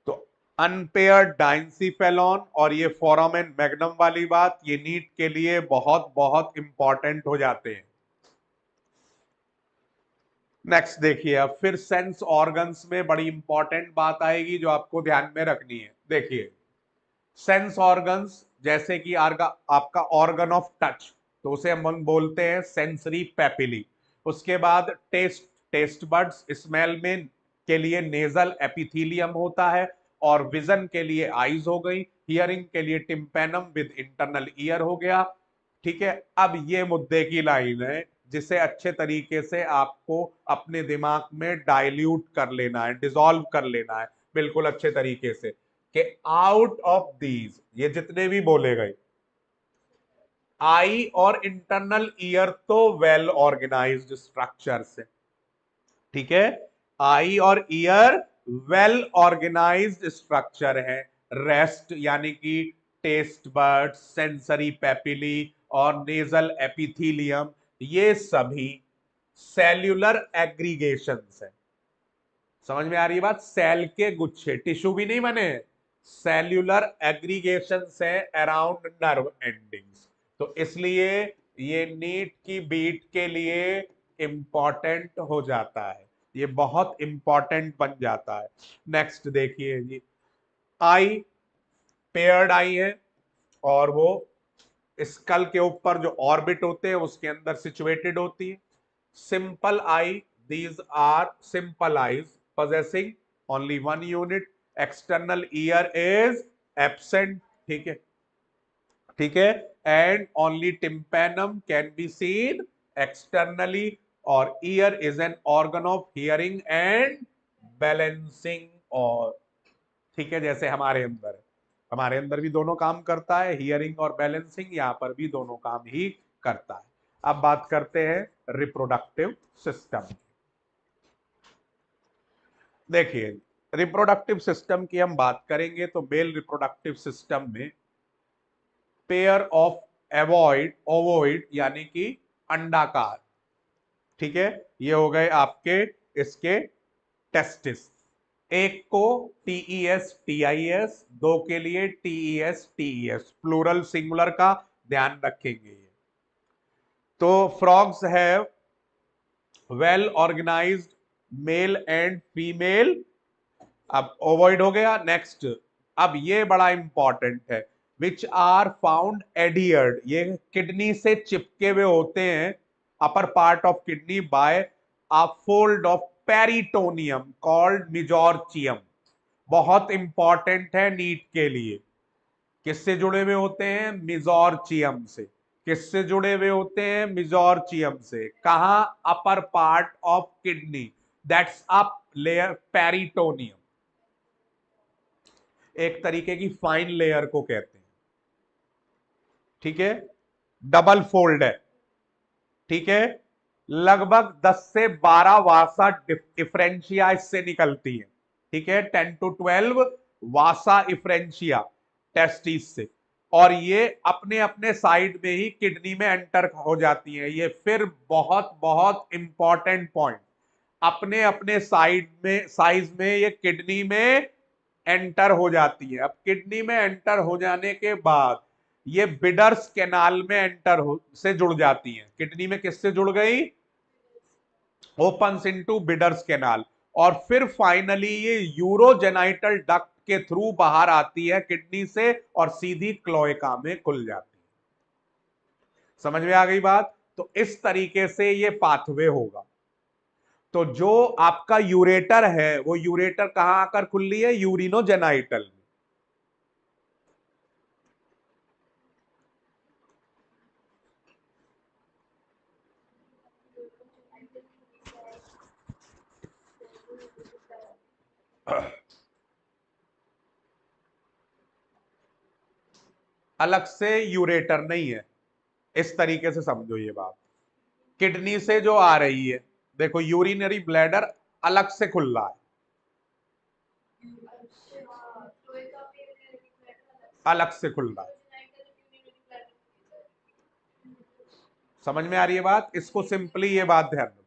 तो अनपेयर्ड डाइंसिफेलोन और ये फोरामेन मैग्नम वाली बात, ये नीट के लिए बहुत बहुत इंपॉर्टेंट हो जाते हैं। नेक्स्ट देखिए, अब फिर सेंस ऑर्गन्स में बड़ी इंपॉर्टेंट बात आएगी जो आपको ध्यान में रखनी है। देखिए सेंस ऑर्गन्स, जैसे कि आपका ऑर्गन ऑफ टच, तो उसे हम बोलते हैं सेंसरी पेपिली। उसके बाद टेस्ट, टेस्ट बड्स, स्मेल में के लिए नेजल एपिथीलियम होता है, और विजन के लिए आईज हो गई, हियरिंग के लिए टिम्पेनम विद इंटरनल ईयर हो गया, ठीक है। अब ये मुद्दे की लाइन है जिसे अच्छे तरीके से आपको अपने दिमाग में डाइल्यूट कर लेना है, डिसॉल्व कर लेना है बिल्कुल अच्छे तरीके से, कि आउट ऑफ दीज, ये जितने भी बोले गए, आई और इंटरनल ईयर तो वेल ऑर्गेनाइज्ड स्ट्रक्चर से, ठीक है, आई और ईयर वेल ऑर्गेनाइज्ड स्ट्रक्चर है। रेस्ट यानी कि टेस्ट बर्ड, सेंसरी पेपिली और नेजल एपिथीलियम, ये सभी सेल्यूलर एग्रीगेशंस है। समझ में आ रही है बात, सेल के गुच्छे, टिश्यू भी नहीं बने, सेल्यूलर एग्रीगेशंस है अराउंड नर्व एंडिंग्स। तो इसलिए ये नीट की बीट के लिए इंपॉर्टेंट हो जाता है, ये बहुत इंपॉर्टेंट बन जाता है। नेक्स्ट देखिए जी, आई, पेयर्ड आई है, और वो स्कल के ऊपर जो ऑर्बिट होते हैं उसके अंदर सिचुएटेड होती है। Simple eye, these are simple eyes possessing only one unit, external ear is absent, ठीक है, ठीक है, and only tympanum can be seen externally, और ear is an organ of hearing and balancing, और ठीक है, जैसे हमारे अंदर है, हमारे अंदर भी दोनों काम करता है, हियरिंग और बैलेंसिंग, यहां पर भी दोनों काम ही करता है। अब बात करते हैं रिप्रोडक्टिव सिस्टम। देखिए रिप्रोडक्टिव सिस्टम की हम बात करेंगे तो मेल रिप्रोडक्टिव सिस्टम में पेयर ऑफ ओवोइड यानी कि अंडाकार, ठीक है, ये हो गए आपके इसके टेस्टिस, एक को टीईएस टीआईएस, दो के लिए टीईएस टीईएस, प्लूरल सिंगुलर का ध्यान रखेंगे ये। तो frogs have well organised male and female, अब ओवॉइड हो गया। नेक्स्ट, अब ये बड़ा इंपॉर्टेंट है, विच आर फाउंड एडियर्ड, ये किडनी से चिपके हुए होते हैं, upper part of kidney by a fold of peritoneum called mesorchium. बहुत इंपॉर्टेंट है नीट के लिए। किससे जुड़े हुए होते हैं? मिजोरचियम से। किससे जुड़े हुए होते हैं? मिजोरचियम से। कहा? अपर part of kidney, that's up layer peritoneum, एक तरीके की फाइन लेयर को कहते हैं। ठीक है, डबल फोल्ड है। ठीक है, लगभग 10 से 12 वासा इफ्रेंशिया इससे निकलती है। ठीक है, 10 to 12 वासा इफ्रेंशिया टेस्टिस से, और ये अपने अपने साइड में ही किडनी में एंटर हो जाती है। ये फिर बहुत बहुत इंपॉर्टेंट पॉइंट, अपने अपने साइड में साइज में ये किडनी में एंटर हो जाती है। अब किडनी में एंटर हो जाने के बाद ये बिडर्स कैनाल में एंटर हो से जुड़ जाती है। किडनी में किससे जुड़ गई? ओपन्स इनटू बिडर्स कैनाल, और फिर फाइनली ये यूरोजेनाइटल डक्ट के थ्रू बाहर आती है किडनी से और सीधी क्लोएका में खुल जाती है। समझ में आ गई बात? तो इस तरीके से ये पाथवे होगा। तो जो आपका यूरेटर है, वो यूरेटर कहां आकर खुल रही है? यूरिनोजेनाइटल में। अलग से यूरेटर नहीं है, इस तरीके से समझो ये बात। किडनी से जो आ रही है, देखो यूरिनरी ब्लैडर अलग से खुल रहा है, अलग से खुल रहा है। समझ में आ रही है बात? इसको सिंपली ये बात ध्यान रखो।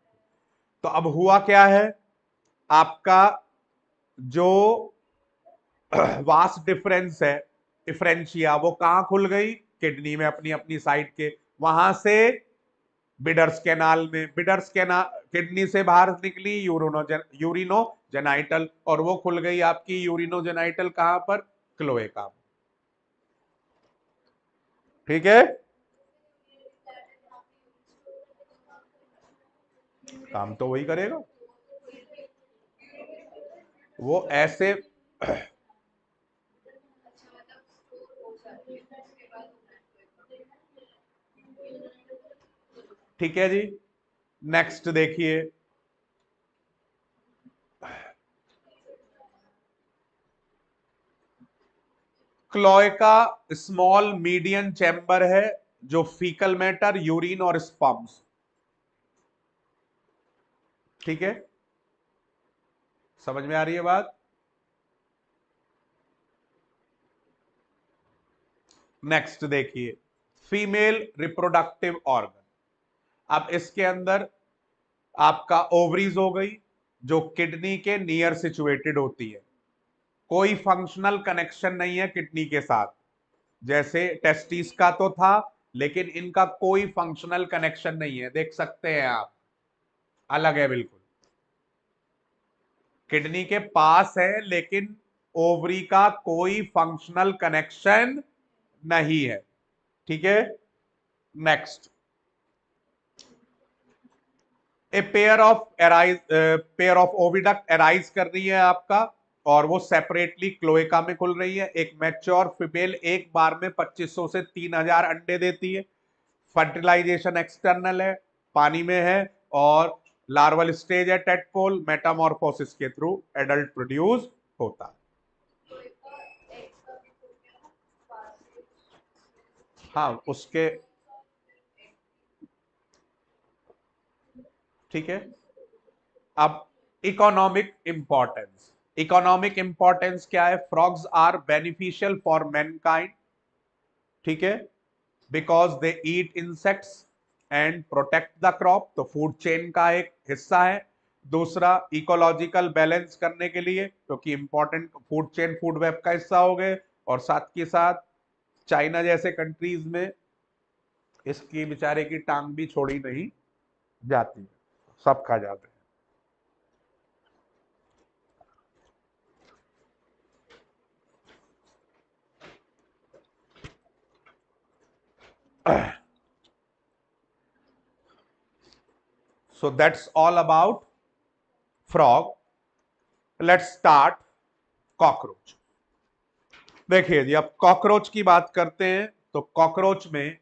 तो अब हुआ क्या है, आपका जो वास्ट डिफरेंस है, डिफरेंशिया, वो कहां खुल गई? किडनी में, अपनी अपनी साइड के। वहां से बिडर्स कैनाल में, बिडर्स कैनाल किडनी से बाहर निकली यूरिनोजेनाइटल, और वो खुल गई आपकी यूरिनोजेनाइटल कहां पर? क्लोएका। ठीक है, काम तो वही करेगा वो ऐसे। ठीक है जी, नेक्स्ट देखिए। क्लोएका स्मॉल मीडियन चैम्बर है जो फीकल मैटर, यूरिन और स्पम्स। ठीक है, समझ में आ रही है बात? नेक्स्ट देखिए, फीमेल रिप्रोडक्टिव ऑर्गन। अब इसके अंदर आपका ओवरीज हो गई, जो किडनी के नियर सिचुएटेड होती है। कोई फंक्शनल कनेक्शन नहीं है किडनी के साथ, जैसे टेस्टिस का तो था, लेकिन इनका कोई फंक्शनल कनेक्शन नहीं है, देख सकते हैं आप, अलग है बिल्कुल। किडनी के पास है, लेकिन ओवरी का कोई फंक्शनल कनेक्शन नहीं है। ठीक है, next, a pair of oviduct arise कर रही है आपका, और वो सेपरेटली क्लोएका में खुल रही है। एक मैच्योर फीमेल एक बार में 2500 से 3000 अंडे देती है। फर्टिलाइजेशन एक्सटर्नल है, पानी में है, और लार्वल स्टेज है टेटपोल, मेटामॉर्फोसिस के थ्रू एडल्ट प्रोड्यूस होता है। हाँ उसके, ठीक है। अब इकोनॉमिक इंपॉर्टेंस, इकोनॉमिक इंपॉर्टेंस क्या है? Frogs are beneficial for mankind. ठीक है, because they eat insects and protect the crop, तो फूड चेन का एक हिस्सा है। दूसरा, इकोलॉजिकल बैलेंस करने के लिए, क्योंकि important food chain, food web का हिस्सा हो गए। और साथ के साथ चाइना जैसे कंट्रीज में इसकी बेचारे की टांग भी छोड़ी नहीं जाती, सब खा जाते हैं। So that's all about frog. Let's start cockroach. देखिए जी, अब कॉकरोच की बात करते हैं तो कॉकरोच में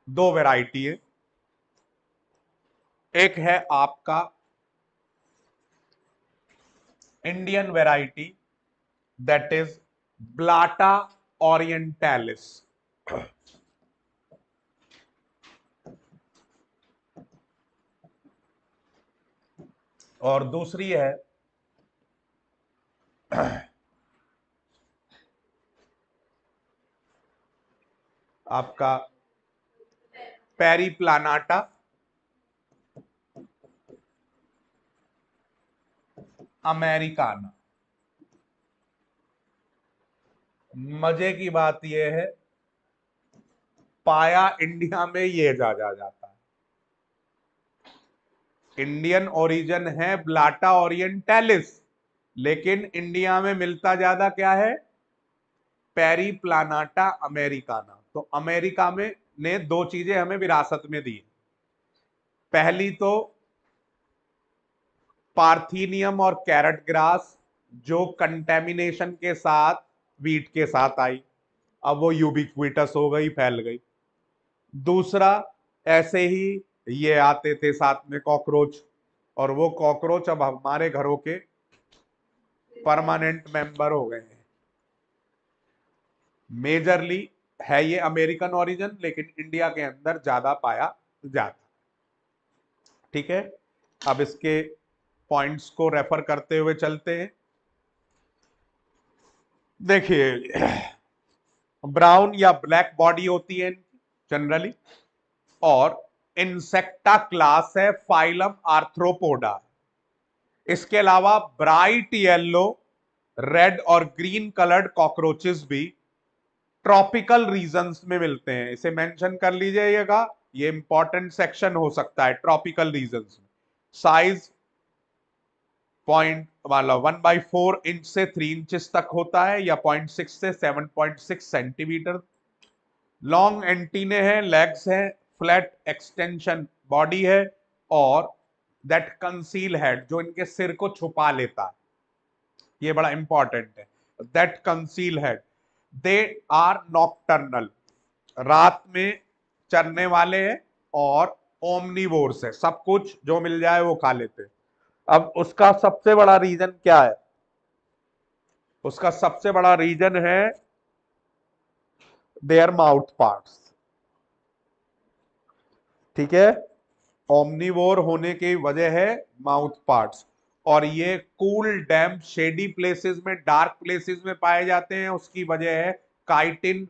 दो वैरायटी है. एक है आपका Indian variety, that is Blatta orientalis. और दूसरी है आपका पेरीप्लानाटा अमेरिकाना. मजे की बात यह है, पाया इंडिया में ये जा जाता है. इंडियन ओरिजिन है ब्लाटा ओरिएंटालिस, लेकिन इंडिया में मिलता ज्यादा क्या है, पेरीप्लानाटा अमेरिकाना. तो अमेरिका में ने दो चीजें हमें विरासत में दी. पहली तो पार्थीनियम और कैरेट ग्रास, जो कंटेमिनेशन के साथ वीट के साथ आई, अब वो यूबिक्विटस हो गई, फैल गई. दूसरा, ऐसे ही ये आते थे साथ में कॉकरोच, और वो कॉकरोच अब हमारे घरों के परमानेंट मेंबर हो गए हैं. मेजरली है ये अमेरिकन ओरिजिन, लेकिन इंडिया के अंदर ज्यादा पाया जाता. ठीक है, अब इसके पॉइंट्स को रेफर करते हुए चलते हैं. देखिए, ब्राउन या ब्लैक बॉडी होती है जनरली, और इंसेक्टा क्लास है, फाइलम आर्थ्रोपोडा. इसके अलावा ब्राइट येलो, रेड और ग्रीन कलर्ड कॉकरोचेस भी ट्रॉपिकल रीजन्स में मिलते हैं. इसे मेंशन कर लीजिएगा, ये इंपॉर्टेंट सेक्शन हो सकता है. ट्रॉपिकल रीजन्स में साइज पॉइंट वाला 1/4 इंच से 3 इंचेस तक होता है, या 0.6 से 7.6 सेंटीमीटर. लॉन्ग एंटीने हैं, लेग्स हैं, फ्लैट एक्सटेंशन बॉडी है, और दैट कंसील हेड, जो इनके सिर को छुपा लेता है. ये बड़ा इंपॉर्टेंट है, that conceal head. They are nocturnal, रात में चरने वाले हैं, और ओमनीवोर्स है, सब कुछ जो मिल जाए वो खा लेते हैं. अब उसका सबसे बड़ा रीजन क्या है, उसका सबसे बड़ा रीजन है देयर माउथ पार्ट्स. ठीक है, ओमनीवोर होने की वजह है माउथ पार्ट्स. और ये कूल डैम्प शेडी प्लेसेस में, डार्क प्लेसेस में पाए जाते हैं. उसकी वजह है काइटिन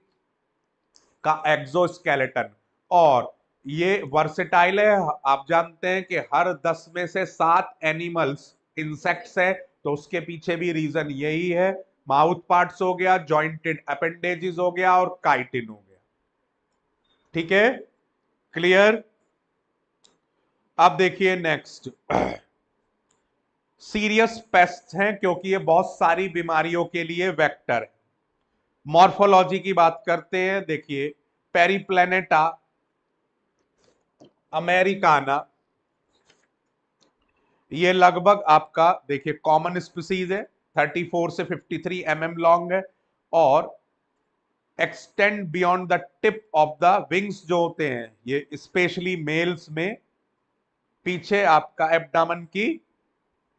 का एक्सोस्केलेटन. और ये वर्सेटाइल है. आप जानते हैं कि हर 10 में से 7 एनिमल्स इंसेक्ट्स है, तो उसके पीछे भी रीजन यही है. माउथ पार्ट्स हो गया, जॉइंटेड अपेंडेजेस हो गया, और काइटिन हो गया. ठीक है, क्लियर. अब देखिए नेक्स्ट, सीरियस पेस्ट हैं, क्योंकि ये बहुत सारी बीमारियों के लिए वेक्टर है. मॉर्फोलॉजी की बात करते हैं. देखिए, पेरीप्लेनेटा अमेरिकाना, ये लगभग आपका देखिए कॉमन स्पीसीज है, 34 से 53 mm लॉन्ग है, और extend beyond the tip of the wings जो होते हैं, ये स्पेशली मेल्स में पीछे आपका एब्डामन की,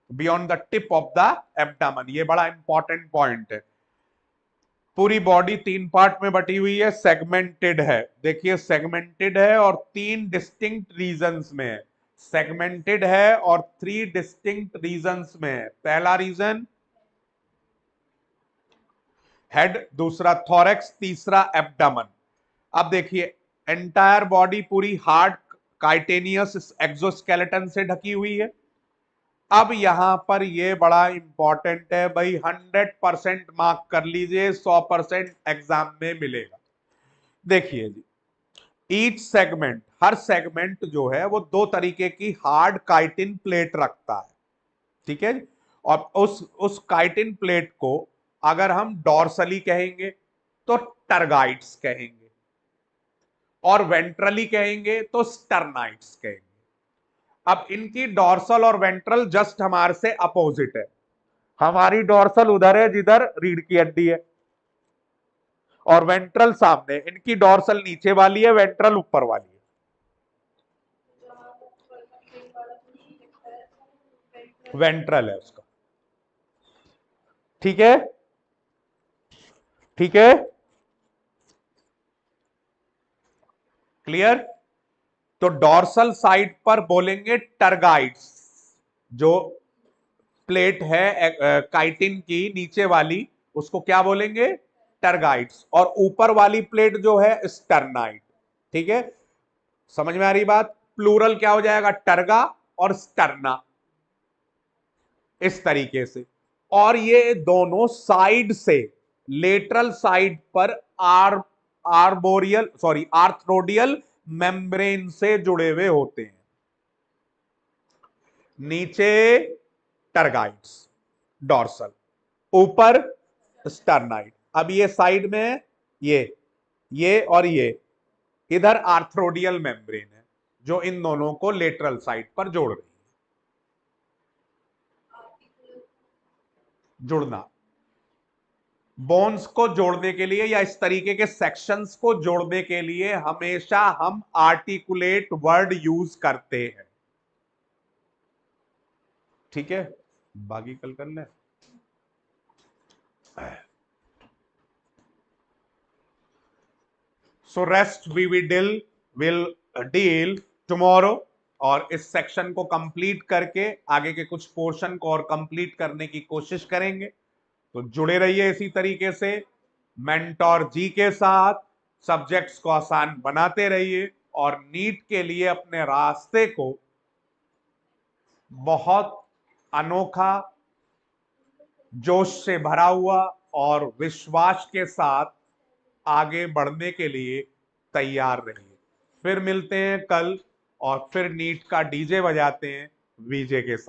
beyond the tip of the abdomen. ये बड़ा इंपॉर्टेंट पॉइंट है. पूरी बॉडी 3 पार्ट में बटी हुई है, सेगमेंटेड है. देखिए, सेगमेंटेड है और 3 डिस्टिंक्ट रीजन्स में है. सेगमेंटेड है और 3 डिस्टिंक्ट रीजन्स में है. पहला रीजन हेड, दूसरा थोरेक्स, तीसरा एब्डामन. अब देखिए, एंटायर बॉडी पूरी हार्ड काइटेनियस एक्सोस्केलेटन से ढकी हुई है. अब यहां पर ये बड़ा इंपॉर्टेंट है भाई, 100% मार्क कर लीजिए, 100% एग्जाम में मिलेगा. देखिए जी, ईच सेगमेंट, हर सेगमेंट जो है वो 2 तरीके की हार्ड काइटिन प्लेट रखता है. ठीक है, और उस काइटिन प्लेट को अगर हम डॉर्सली कहेंगे तो टर्गाइट्स कहेंगे, और वेंट्रली कहेंगे तो स्टर्नाइट्स कहेंगे. अब इनकी डॉर्सल और वेंट्रल जस्ट हमारे से अपोजिट है। हमारी डॉर्सल उधर है जिधर रीढ़ की हड्डी है, और वेंट्रल सामने। इनकी डॉर्सल नीचे वाली है, वेंट्रल ऊपर वाली है। वेंट्रल है उसका। ठीक है, ठीक है, क्लियर। तो डॉर्सल साइड पर बोलेंगे टर्गाइड्स, जो प्लेट है काइटिन की नीचे वाली, उसको क्या बोलेंगे? टर्गाइड्स। और ऊपर वाली प्लेट जो है स्टर्नाइड। ठीक है, समझ में आ रही बात? प्लूरल क्या हो जाएगा? टर्गा और स्टर्ना, इस तरीके से। और ये दोनों साइड से, लेटरल साइड पर आर्थ्रोडियल मेम्ब्रेन से जुड़े हुए होते हैं। नीचे टर्गाइड्स, डॉर्सल, ऊपर स्टर्नाइड। अब ये साइड में है, ये और ये, इधर आर्थ्रोडियल मेम्ब्रेन है जो इन दोनों को लेटरल साइड पर जोड़ रही है। जुड़ना, बोन्स को जोड़ने के लिए या इस तरीके के सेक्शंस को जोड़ने के लिए हमेशा हम आर्टिकुलेट वर्ड यूज करते हैं। ठीक है, बाकी कल कर ले। So rest we will deal tomorrow. और इस सेक्शन को कंप्लीट करके आगे के कुछ पोर्शन को और कंप्लीट करने की कोशिश करेंगे। तो जुड़े रहिए इसी तरीके से मेंटोर जी के साथ। सब्जेक्ट्स को आसान बनाते रहिए और नीट के लिए अपने रास्ते को बहुत अनोखा, जोश से भरा हुआ और विश्वास के साथ आगे बढ़ने के लिए तैयार रहिए। फिर मिलते हैं कल, और फिर नीट का डीजे बजाते हैं वीजे के साथ।